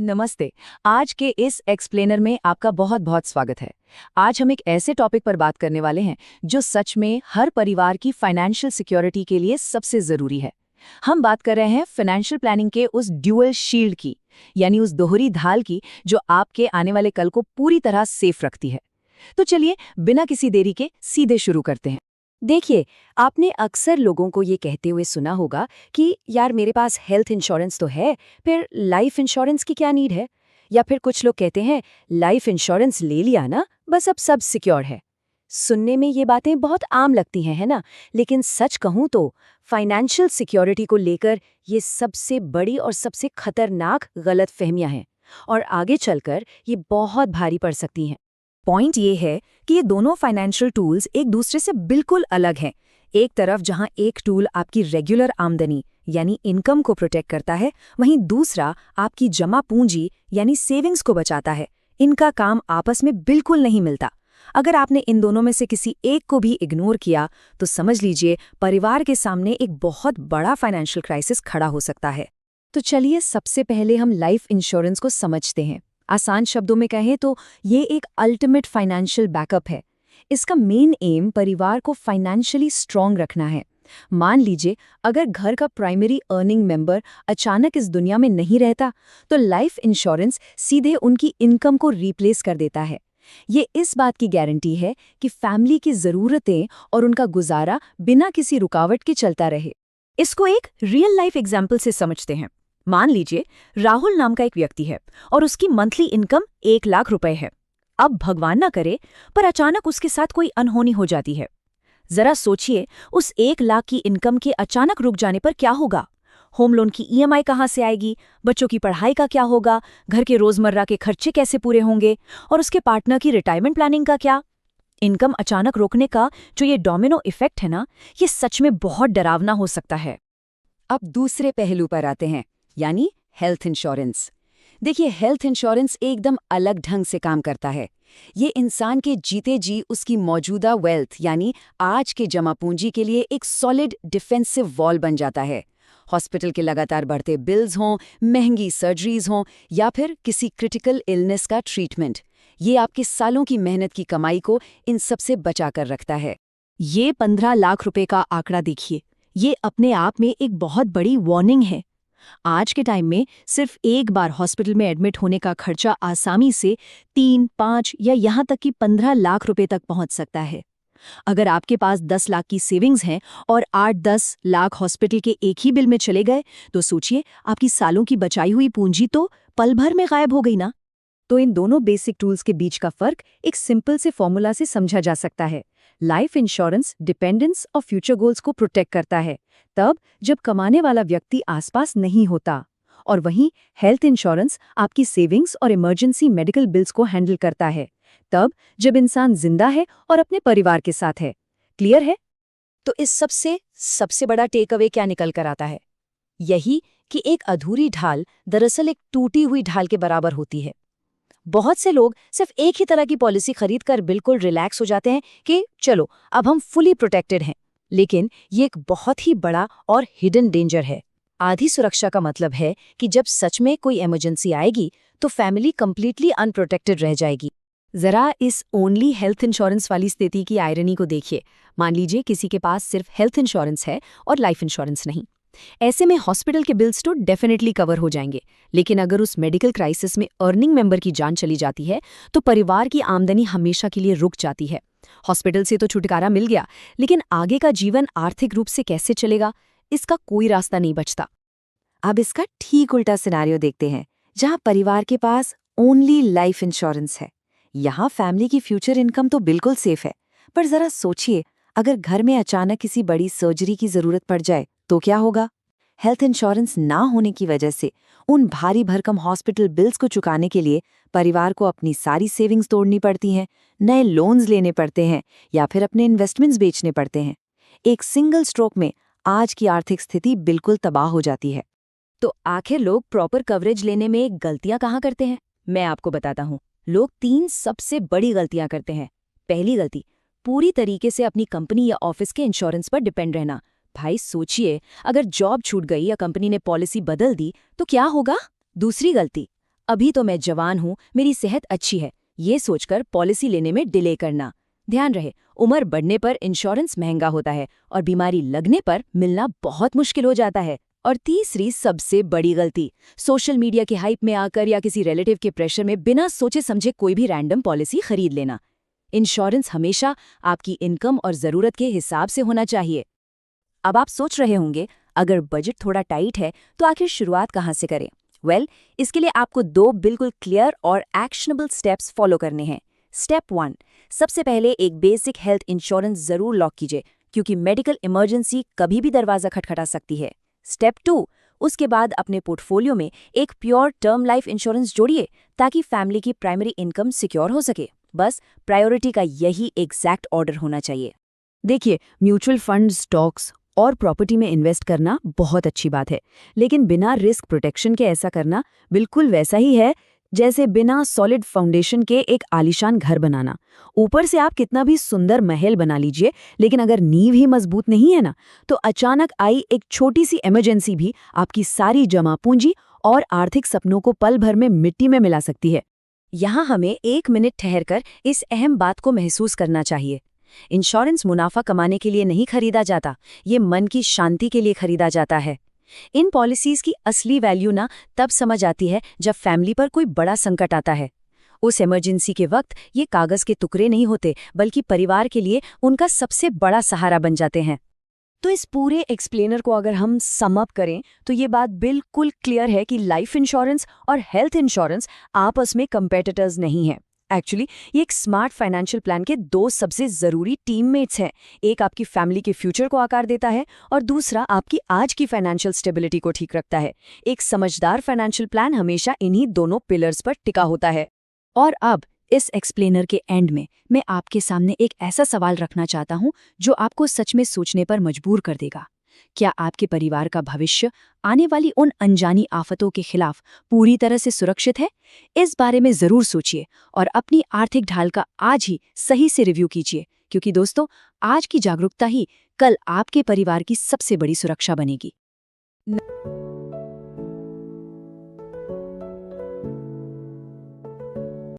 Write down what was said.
नमस्ते। आज के इस एक्सप्लेनर में आपका बहुत बहुत स्वागत है। आज हम एक ऐसे टॉपिक पर बात करने वाले हैं जो सच में हर परिवार की फाइनेंशियल सिक्योरिटी के लिए सबसे ज़रूरी है। हम बात कर रहे हैं फाइनेंशियल प्लानिंग के उस ड्यूअल शील्ड की, यानी उस दोहरी ढाल की जो आपके आने वाले कल को पूरी तरह सेफ रखती है। तो चलिए बिना किसी देरी के सीधे शुरू करते हैं। देखिए, आपने अक्सर लोगों को ये कहते हुए सुना होगा कि यार मेरे पास हेल्थ इंश्योरेंस तो है, फिर लाइफ इंश्योरेंस की क्या नीड है? या फिर कुछ लोग कहते हैं लाइफ इंश्योरेंस ले लिया ना, बस अब सब सिक्योर है। सुनने में ये बातें बहुत आम लगती हैं, है ना? लेकिन सच कहूँ तो फाइनेंशियल सिक्योरिटी को लेकर ये सबसे बड़ी और सबसे खतरनाक गलतफहमियां हैं, और आगे चलकर ये बहुत भारी पड़ सकती हैं। पॉइंट ये है कि ये दोनों फाइनेंशियल टूल्स एक दूसरे से बिल्कुल अलग हैं। एक तरफ जहां एक टूल आपकी रेगुलर आमदनी यानी इनकम को प्रोटेक्ट करता है, वहीं दूसरा आपकी जमा पूंजी यानी सेविंग्स को बचाता है। इनका काम आपस में बिल्कुल नहीं मिलता। अगर आपने इन दोनों में से किसी एक को भी इग्नोर किया तो समझ लीजिए परिवार के सामने एक बहुत बड़ा फाइनेंशियल क्राइसिस खड़ा हो सकता है। तो चलिए सबसे पहले हम लाइफ इंश्योरेंस को समझते हैं। आसान शब्दों में कहें तो ये एक अल्टीमेट फाइनेंशियल बैकअप है। इसका मेन एम परिवार को फाइनेंशियली स्ट्रांग रखना है। मान लीजिए अगर घर का प्राइमरी अर्निंग मेंबर अचानक इस दुनिया में नहीं रहता, तो लाइफ इंश्योरेंस सीधे उनकी इनकम को रिप्लेस कर देता है। ये इस बात की गारंटी है कि फैमिली की ज़रूरतें और उनका गुजारा बिना किसी रुकावट के चलता रहे। इसको एक रियल लाइफ एग्जाम्पल से समझते हैं। मान लीजिए राहुल नाम का एक व्यक्ति है और उसकी मंथली इनकम 1 लाख रुपए है। अब भगवान ना करे पर अचानक उसके साथ कोई अनहोनी हो जाती है। जरा सोचिए, उस 1 लाख की इनकम के अचानक रुक जाने पर क्या होगा? होम लोन की ईएमआई कहाँ से आएगी? बच्चों की पढ़ाई का क्या होगा? घर के रोजमर्रा के खर्चे कैसे पूरे होंगे? और उसके पार्टनर की रिटायरमेंट प्लानिंग का क्या? इनकम अचानक रोकने का जो ये डोमिनो इफेक्ट है ना, ये सच में बहुत डरावना हो सकता है। अब दूसरे पहलू पर आते हैं, यानी हेल्थ इंश्योरेंस। देखिए, हेल्थ इंश्योरेंस एकदम अलग ढंग से काम करता है। ये इंसान के जीते जी उसकी मौजूदा वेल्थ यानी आज के जमा पूंजी के लिए एक सॉलिड डिफेंसिव वॉल बन जाता है। हॉस्पिटल के लगातार बढ़ते बिल्स हों, महंगी सर्जरीज हों या फिर किसी क्रिटिकल इलनेस का ट्रीटमेंट, ये आपके सालों की मेहनत की कमाई को इन सब से बचा कर रखता है। ये 15 लाख रुपए का आंकड़ा देखिए, ये अपने आप में एक बहुत बड़ी वार्निंग है। आज के टाइम में सिर्फ एक बार हॉस्पिटल में एडमिट होने का खर्चा आसानी से 3, 5 या यहाँ तक कि 15 लाख रुपए तक पहुँच सकता है। अगर आपके पास 10 लाख की सेविंग्स हैं और 8-10 लाख हॉस्पिटल के एक ही बिल में चले गए, तो सोचिए आपकी सालों की बचाई हुई पूंजी तो पल भर में गायब हो गई ना। तो इन दोनों बेसिक टूल्स के बीच का फर्क एक सिंपल से फॉर्मूला से समझा जा सकता है। लाइफ इंश्योरेंस डिपेंडेंस और फ्यूचर गोल्स को प्रोटेक्ट करता है तब जब कमाने वाला व्यक्ति आसपास नहीं होता, और वहीं हेल्थ इंश्योरेंस आपकी सेविंग्स और इमरजेंसी मेडिकल बिल्स को हैंडल करता है तब जब इंसान जिंदा है और अपने परिवार के साथ है। क्लियर है? तो इस सबसे बड़ा टेक अवे क्या निकल कर आता है? यही कि एक अधूरी ढाल दरअसल एक टूटी हुई ढाल के बराबर होती है। बहुत से लोग सिर्फ एक ही तरह की पॉलिसी खरीदकर बिल्कुल रिलैक्स हो जाते हैं कि चलो अब हम फुली प्रोटेक्टेड हैं, लेकिन ये एक बहुत ही बड़ा और हिडन डेंजर है। आधी सुरक्षा का मतलब है कि जब सच में कोई इमरजेंसी आएगी तो फैमिली कंप्लीटली अनप्रोटेक्टेड रह जाएगी। जरा इस ओनली हेल्थ इंश्योरेंस वाली स्थिति की आयरनी को देखिए। मान लीजिए किसी के पास सिर्फ हेल्थ इंश्योरेंस है और लाइफ इंश्योरेंस नहीं। ऐसे में हॉस्पिटल के बिल्स तो डेफिनेटली कवर हो जाएंगे, लेकिन अगर उस मेडिकल क्राइसिस में अर्निंग मेंबर की जान चली जाती है तो परिवार की आमदनी हमेशा के लिए रुक जाती है। हॉस्पिटल से तो छुटकारा मिल गया, लेकिन आगे का जीवन आर्थिक रूप से कैसे चलेगा, इसका कोई रास्ता नहीं बचता। अब इसका ठीक उल्टा सिनेरियो देखते हैं, जहां परिवार के पास ओनली लाइफ इंश्योरेंस है। यहाँ फैमिली की फ्यूचर इनकम तो बिल्कुल सेफ है, पर जरा सोचिए अगर घर में अचानक किसी बड़ी सर्जरी की जरूरत पड़ जाए तो क्या होगा? हेल्थ इंश्योरेंस ना होने की वजह से उन भारी भरकम हॉस्पिटल बिल्स को चुकाने के लिए परिवार को अपनी सारी सेविंग्स तोड़नी पड़ती हैं, नए लोन्स लेने पड़ते हैं या फिर अपने इन्वेस्टमेंट्स बेचने पड़ते हैं। एक सिंगल स्ट्रोक में आज की आर्थिक स्थिति बिल्कुल तबाह हो जाती है। तो आखिर लोग प्रॉपर कवरेज लेने में गलतियां कहाँ करते हैं? मैं आपको बताता हूँ। लोग 3 सबसे बड़ी गलतियां करते हैं। पहली गलती, पूरी तरीके से अपनी कंपनी या ऑफिस के इंश्योरेंस पर डिपेंड रहना। भाई सोचिए, अगर जॉब छूट गई या कंपनी ने पॉलिसी बदल दी तो क्या होगा? दूसरी गलती, अभी तो मैं जवान हूँ, मेरी सेहत अच्छी है, ये सोचकर पॉलिसी लेने में डिले करना। ध्यान रहे, उम्र बढ़ने पर इंश्योरेंस महंगा होता है और बीमारी लगने पर मिलना बहुत मुश्किल हो जाता है। और तीसरी सबसे बड़ी गलती, सोशल मीडिया की हाइप में आकर या किसी रिलेटिव के प्रेशर में बिना सोचे समझे कोई भी रैंडम पॉलिसी खरीद लेना। इंश्योरेंस हमेशा आपकी इनकम और ज़रूरत के हिसाब से होना चाहिए। अब आप सोच रहे होंगे, अगर बजट थोड़ा टाइट है तो आखिर शुरुआत कहाँ से करें? इसके लिए आपको 2 बिल्कुल क्लियर और एक्शनेबल स्टेप्स फॉलो करने हैं। स्टेप 1, सबसे पहले एक बेसिक हेल्थ इंश्योरेंस जरूर लॉक कीजिए, क्योंकि मेडिकल इमरजेंसी कभी भी दरवाजा खटखटा सकती है। स्टेप 2, उसके बाद अपने पोर्टफोलियो में एक प्योर टर्म लाइफ इंश्योरेंस जोड़िए, ताकि फैमिली की प्राइमरी इनकम सिक्योर हो सके। बस प्रायोरिटी का यही एग्जैक्ट ऑर्डर होना चाहिए। देखिए, म्यूचुअल फंड, स्टॉक्स और प्रॉपर्टी में इन्वेस्ट करना बहुत अच्छी बात है, लेकिन बिना रिस्क प्रोटेक्शन के ऐसा करना बिल्कुल वैसा ही है जैसे बिना सॉलिड फाउंडेशन के एक आलीशान घर बनाना। ऊपर से आप कितना भी सुंदर महल बना लीजिए, लेकिन अगर नींव ही मजबूत नहीं है ना, तो अचानक आई एक छोटी सी इमरजेंसी भी आपकी सारी जमा पूंजी और आर्थिक सपनों को पल भर में मिट्टी में मिला सकती है। यहाँ हमें 1 मिनट ठहरकर इस अहम बात को महसूस करना चाहिए। इंश्योरेंस मुनाफा कमाने के लिए नहीं खरीदा जाता, ये मन की शांति के लिए खरीदा जाता है। इन पॉलिसीज की असली वैल्यू ना तब समझ आती है जब फैमिली पर कोई बड़ा संकट आता है। उस इमरजेंसी के वक्त ये कागज के टुकड़े नहीं होते, बल्कि परिवार के लिए उनका सबसे बड़ा सहारा बन जाते हैं। तो इस पूरे एक्सप्लेनर को अगर हम सम अप करें तो ये बात बिल्कुल क्लियर है कि लाइफ इंश्योरेंस और हेल्थ इंश्योरेंस आपस में कंपेटिटर्स नहीं हैं। एक्चुअली ये एक स्मार्ट फाइनेंशियल प्लान के 2 सबसे ज़रूरी टीममेट्स हैं। एक आपकी फैमिली के फ्यूचर को आकार देता है और दूसरा आपकी आज की फाइनेंशियल स्टेबिलिटी को ठीक रखता है। एक समझदार फाइनेंशियल प्लान हमेशा इन्हीं दोनों पिलर्स पर टिका होता है। और अब इस एक्सप्लेनर के एंड में मैं आपके सामने एक ऐसा सवाल रखना चाहता हूं जो आपको सच में सोचने पर मजबूर कर देगा। क्या आपके परिवार का भविष्य आने वाली उन अनजानी आफतों के खिलाफ पूरी तरह से सुरक्षित है? इस बारे में जरूर सोचिए और अपनी आर्थिक ढाल का आज ही सही से रिव्यू कीजिए, क्योंकि दोस्तों, आज की जागरूकता ही कल आपके परिवार की सबसे बड़ी सुरक्षा बनेगी।